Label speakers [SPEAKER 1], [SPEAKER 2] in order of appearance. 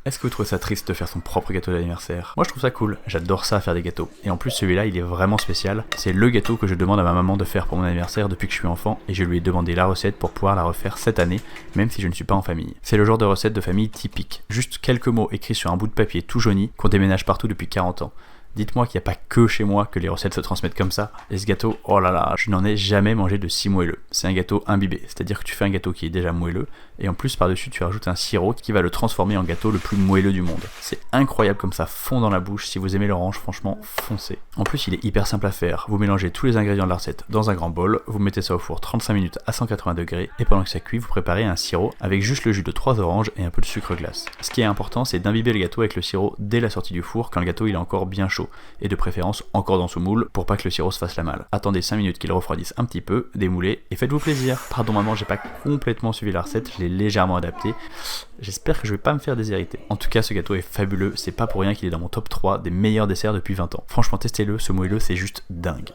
[SPEAKER 1] Est-ce que vous trouvez ça triste de faire son propre gâteau d'anniversaire? Moi je trouve ça cool, j'adore ça faire des gâteaux. Et en plus celui-là il est vraiment spécial. C'est le gâteau que je demande à ma maman de faire pour mon anniversaire depuis que je suis enfant et je lui ai demandé la recette pour pouvoir la refaire cette année, même si je ne suis pas en famille. C'est le genre de recette de famille typique. Juste quelques mots écrits sur un bout de papier tout jauni qu'on déménage partout depuis 40 ans. Dites-moi qu'il n'y a pas que chez moi que les recettes se transmettent comme ça. Et ce gâteau, oh là là, je n'en ai jamais mangé de si moelleux. C'est un gâteau imbibé, c'est-à-dire que tu fais un gâteau qui est déjà moelleux, et en plus par-dessus tu rajoutes un sirop qui va le transformer en gâteau le plus moelleux du monde. C'est incroyable comme ça fond dans la bouche, si vous aimez l'orange, franchement, foncez. En plus il est hyper simple à faire, vous mélangez tous les ingrédients de la recette dans un grand bol, vous mettez ça au four 35 minutes à 180 degrés, et pendant que ça cuit, vous préparez un sirop avec juste le jus de 3 oranges et un peu de sucre glace. Ce qui est important, c'est d'imbiber le gâteau avec le sirop dès la sortie du four quand le gâteau il est encore bien chaud, et de préférence encore dans ce moule pour pas que le sirop se fasse la malle. Attendez 5 minutes qu'il refroidisse un petit peu, démoulez et faites-vous plaisir. Pardon maman, j'ai pas complètement suivi la recette, je l'ai légèrement adaptée. J'espère que je vais pas me faire déshériter. En tout cas, ce gâteau est fabuleux, c'est pas pour rien qu'il est dans mon top 3 des meilleurs desserts depuis 20 ans. Franchement, testez-le, ce moelleux c'est juste dingue.